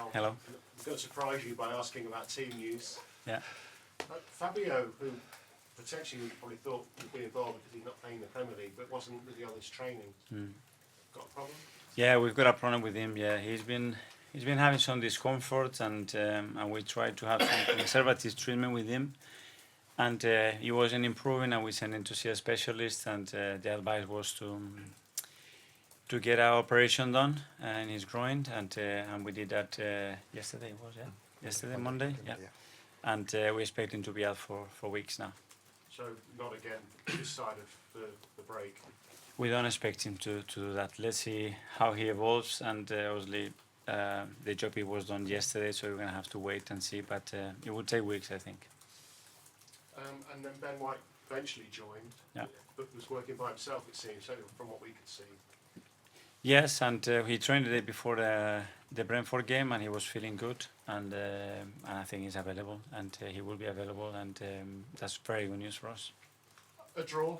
Mikel. Hello. I'm going to surprise you by asking about team news. Yeah. Fabio, who potentially we probably thought would be involved because he's not playing in the Premier League, but wasn't really on his training. Got a problem? Yeah, we've got a problem with him. Yeah, he's been having some discomfort, and we tried to have some conservative treatment with him, and he wasn't improving, and we sent him to see a specialist, and the advice was to get our operation done in his groin, and we did that yesterday. Yesterday Monday. Yeah. And we expect him to be out for weeks now. So not again this side of the break. We don't expect him to do that. Let's see how he evolves, and obviously the job he was done yesterday, so we're going to have to wait and see, but it will take weeks, I think. And then Ben White eventually joined, but was working by himself, it seems, certainly from what we could see. Yes, and he trained the day before the Brentford game, and he was feeling good, and I think he's available, and he will be available, and that's very good news for us. A draw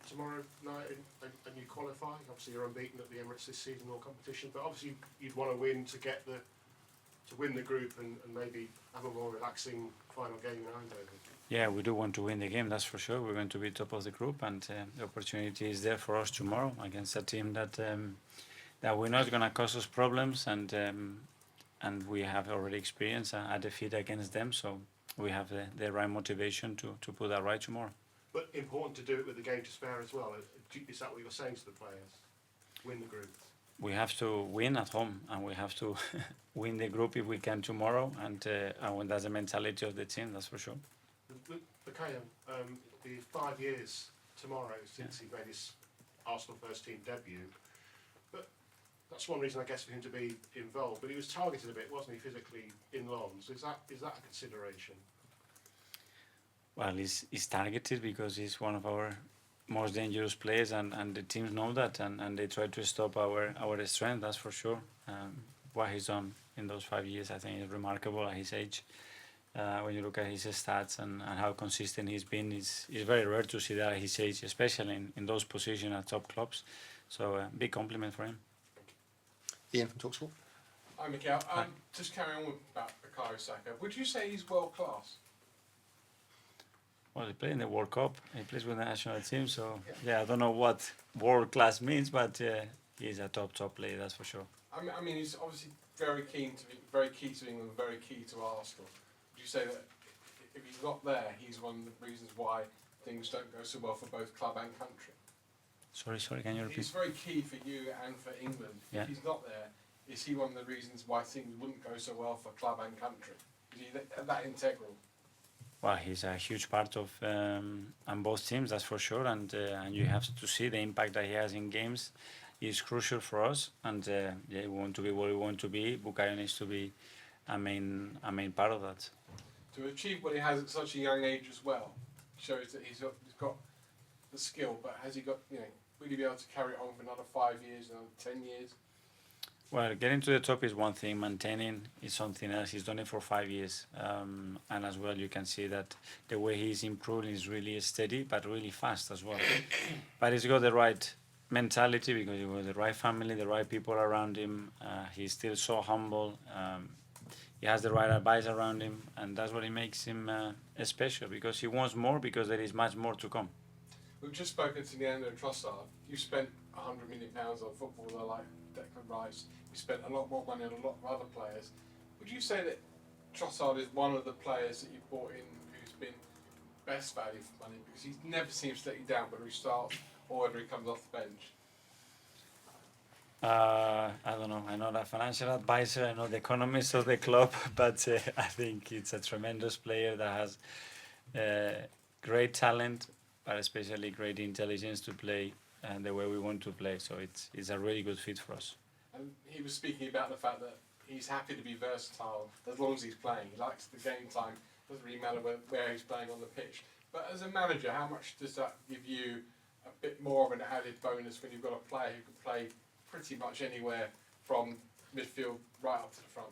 tomorrow night, and you qualify. Obviously, you're unbeaten at the Emirates this season, all competition, but obviously you'd want to win to get to win the group and maybe have a more relaxing final game in Eindhoven. Yeah, we do want to win the game, that's for sure. We're going to be top of the group, and the opportunity is there for us tomorrow against a team that we're not going to cause us problems, and we have already experienced a defeat against them, so we have the right motivation to put that right tomorrow. But important to do it with the game to spare as well. Is that what you're saying to the players? Win the group? We have to win at home, and we have to win the group if we can tomorrow, and that's the mentality of the team, that's for sure. Mikel, the 5 years tomorrow since he made his Arsenal first team debut, but that's one reason I guess for him to be involved. But he was targeted a bit, wasn't he, physically in Lens? Is that a consideration? Well, he's targeted because he's one of our most dangerous players, and the teams know that, and they try to stop our strength, that's for sure. What he's done in those 5 years, I think, is remarkable at his age. When you look at his stats and how consistent he's been, it's very rare to see that at his age, especially in those positions at top clubs. So big compliment for him. Ian from TalkSport. Hi, Mikel. Just carrying on about Bukayo Saka. Would you say he's world class? Well, he played in the World Cup. He plays with the national team, so yeah, I don't know what world class means, but he's a top player, that's for sure. I mean, he's obviously very key to England, very key to Arsenal. Would you say that if he's not there, he's one of the reasons why things don't go so well for both club and country? Sorry, can you repeat? He's very key for you and for England. Yeah. If he's not there, is he one of the reasons why things wouldn't go so well for club and country? Is he that integral? Well, he's a huge part of on both teams, that's for sure, and you have to see the impact that he has in games. He's crucial for us, and we want to be where we want to be. Bukayo needs to be a main part of that. To achieve what he has at such a young age as well shows that he's got the skill, but has he got, will he be able to carry it on for another 5 years, another 10 years? Well, getting to the top is one thing, maintaining is something else. He's done it for 5 years, and as well you can see that the way he's improving is really steady but really fast as well. But he's got the right mentality because he got the right family, the right people around him. He's still so humble. He has the right advice around him, and that's what makes him special, because he wants more, because there is much more to come. We've just spoken to Leandro Trossard. You spent £100 million on footballer like Declan Rice. You spent a lot more money on a lot of other players. Would you say that Trossard is one of the players that you brought in who's been best value for money, because he never seems to let you down whether he starts or whether he comes off the bench? I don't know. I'm not a financial advisor. I'm not the economist of the club, but I think it's a tremendous player that has great talent, but especially great intelligence to play the way we want to play. So it's a really good fit for us. And he was speaking about the fact that he's happy to be versatile as long as he's playing. He likes the game time. Doesn't really matter where he's playing on the pitch. But as a manager, how much does that give you a bit more of an added bonus when you've got a player who can play pretty much anywhere from midfield right up to the front?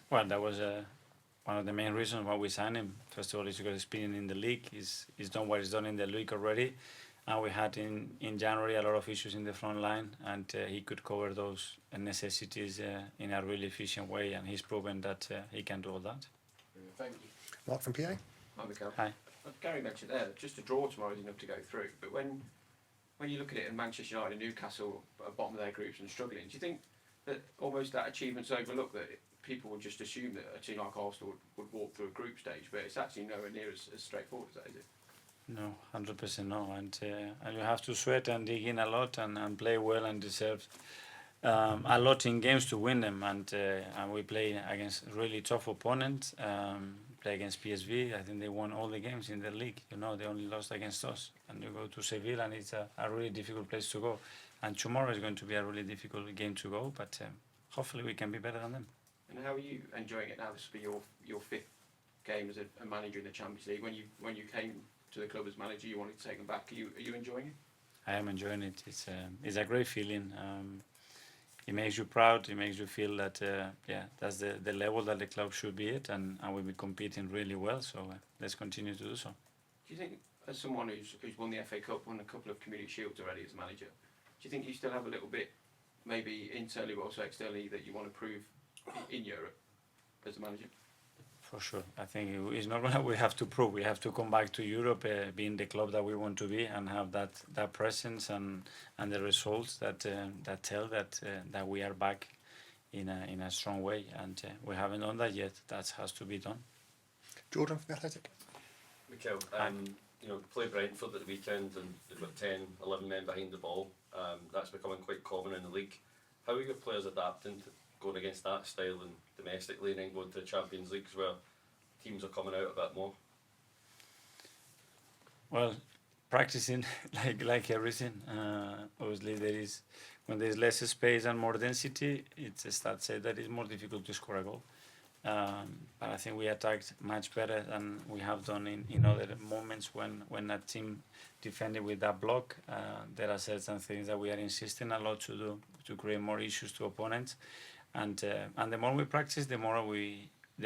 Well, that was one of the main reasons why we signed him. First of all, he's got experience in the league. He's done what he's done in the league already, and we had in January a lot of issues in the front line, and he could cover those necessities in a really efficient way, and he's proven that he can do all that. Thank you. Mark from PA. Hi, Mikel. Hi. Gary mentioned there, just a draw tomorrow is enough to go through. But when you look at it, in Manchester United and Newcastle at the bottom of their groups and struggling, do you think that almost that achievement's overlooked, that people would just assume that a team like Arsenal would walk through a group stage, but it's actually nowhere near as straightforward as that, is it? No, 100% no, and you have to sweat and dig in a lot and play well and deserve a lot in games to win them, and we play against really tough opponents. Play against PSV, I think they won all the games in the league. You know, they only lost against us. And you go to Seville, and it's a really difficult place to go. And tomorrow is going to be a really difficult game to go, but hopefully we can be better than them. And how are you enjoying it now? This will be your fifth game as a manager in the Champions League. When you came to the club as manager, you wanted to take them back. Are you enjoying it? I am enjoying it. It's a great feeling. It makes you proud. It makes you feel that that's the level that the club should be at, and we'll be competing really well. So let's continue to do so. Do you think, as someone who's won the FA Cup, won a couple of Community Shields already as manager, do you think you still have a little bit, maybe internally but also externally, that you want to prove in Europe as a manager? For sure. I think it's not what we have to prove. We have to come back to Europe, being the club that we want to be, and have that presence and the results that tell that we are back in a strong way. And we haven't done that yet. That has to be done. Jordan from The Athletic. Mikel, played Brentford at the weekend, and they've got 10, 11 men behind the ball. That's becoming quite common in the league. How are your players adapting to going against that style and domestically, and then going to the Champions Leagues where teams are coming out a bit more? Well, practicing like everything. Obviously, when there's less space and more density, it's a stat say that it's more difficult to score a goal. But I think we attacked much better than we have done in other moments when a team defended with that block. There are certain things that we are insisting a lot to do to create more issues to opponents. And the more we practice, the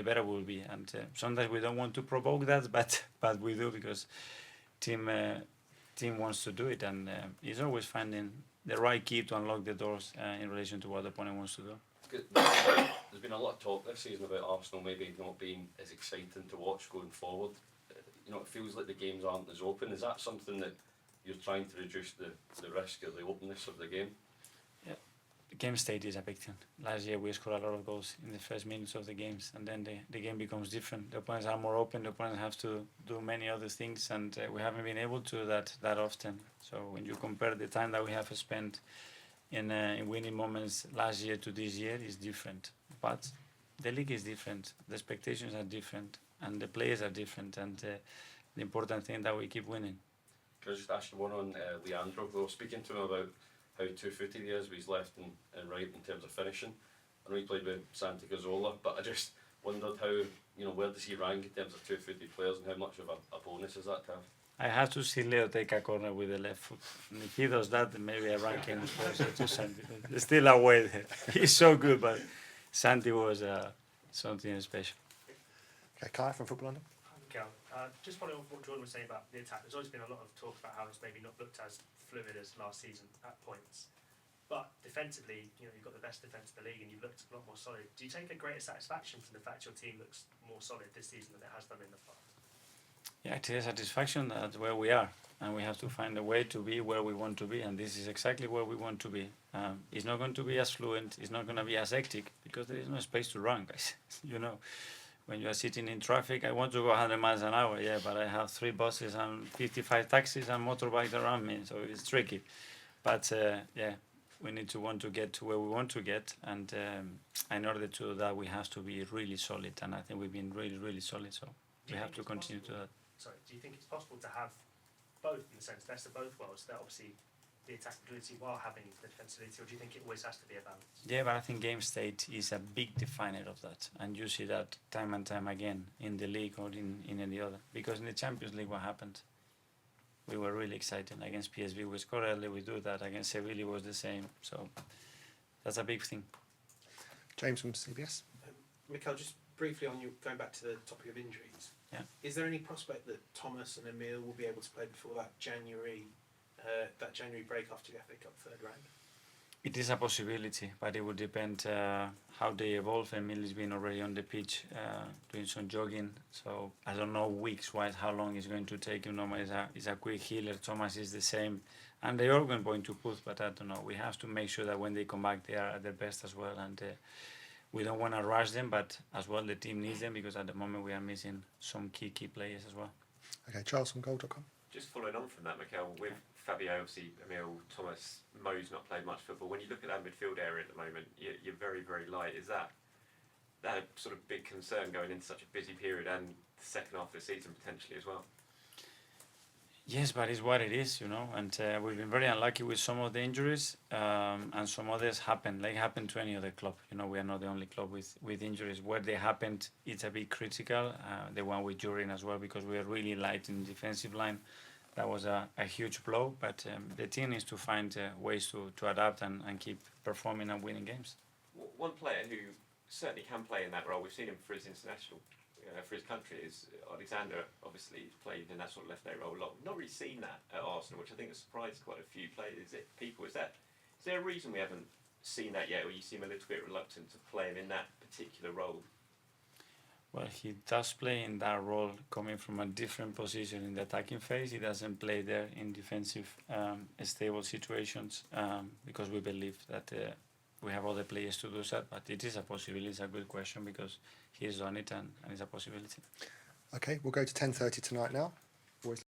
better we'll be. And sometimes we don't want to provoke that, but we do, because team wants to do it, and it's always finding the right key to unlock the doors in relation to what the opponent wants to do. There's been a lot of talk this season about Arsenal maybe not being as exciting to watch going forward. It feels like the games aren't as open. Is that something that you're trying to reduce the risk of the openness of the game? The game state is a big thing. Last year we scored a lot of goals in the first minutes of the games, and then the game becomes different. The opponents are more open, the opponents have to do many other things, and we haven't been able to do that often. So when you compare the time that we have spent in winning moments last year to this year, is different. But the league is different, the expectations are different, and the players are different, and the important thing that we keep winning. Can I just ask you one on Leandro? We were speaking to him about how two-footed he is with his left and right in terms of finishing. I know he played with Santi Cazorla, but I just wondered how, where does he rank in terms of two-footed players, and how much of a bonus is that to have? I have to see Leo take a corner with the left foot. And if he does that, then maybe I rank him closer to Santi. There's still a way there. He's so good, but Santi was something special. Okay, Kai from Football London. Mikel, just following up what Jordan was saying about the attack, there's always been a lot of talk about how it's maybe not looked as fluid as last season at points. But defensively, you've got the best defence in the league, and you've looked a lot more solid. Do you take a greater satisfaction from the fact your team looks more solid this season than it has done in the past? Yeah, it is satisfaction that's where we are, and we have to find a way to be where we want to be, and this is exactly where we want to be. It's not going to be as fluent, it's not going to be as hectic, because there is no space to run, guys. When you are sitting in traffic, I want to go 100 miles an hour, yeah, but I have 3 buses and 55 taxis and motorbikes around me, so it's tricky. But we need to want to get to where we want to get, and in order to do that, we have to be really solid, and I think we've been really, really solid, so we have to continue to that. Sorry, do you think it's possible to have both, in the sense, best of both worlds, that obviously the attack ability while having the defensibility, or do you think it always has to be a balance? Yeah, but I think game state is a big definer of that, and you see that time and time again in the league or in any other. Because in the Champions League, what happened? We were really excited against PSV. We scored early. We do that against Seville. Was the same. So that's a big thing. James from CBS. Mikel, just briefly on you going back to the topic of injuries. Yeah. Is there any prospect that Thomas and Emil will be able to play before that January that January break after the FA Cup third round? It is a possibility, but it would depend how they evolve. Emil's been already on the pitch doing some jogging, so I don't know weeks-wise how long it's going to take. You know, he's a quick healer. Thomas is the same, and they're all going to push, but I don't know. We have to make sure that when they come back, they are at their best as well, and we don't want to rush them, but as well the team needs them because at the moment we are missing some key players as well. Okay, Charles from goal.com. Just following on from that, Mikel, with Fabio, obviously, Emil, Thomas, Mo's not played much football. When you look at that midfield area at the moment, you're very, very light. Is that a sort of big concern going into such a busy period and the second half of the season potentially as well? Yes, but it's what it is, you know, and we've been very unlucky with some of the injuries, and some others happen, like happened to any other club. You know, we are not the only club with injuries. Where they happened, it's a bit critical. The one with Jurin as well, because we are really light in the defensive line. That was a huge blow, but the team needs to find ways to adapt and keep performing and winning games. One player who certainly can play in that role, we've seen him for his international, for his country, is Alexander. Obviously, he's played in that sort of left-day role a lot. We've not really seen that at Arsenal, which I think has surprised quite a few players. Is there a reason we haven't seen that yet, or you seem a little bit reluctant to play him in that particular role? Well, he does play in that role coming from a different position in the attacking phase. He doesn't play there in defensive, stable situations because we believe that we have other players to do that. But it is a possibility. It's a good question because he's done it and it's a possibility. Okay, we'll go to 10:30 tonight now.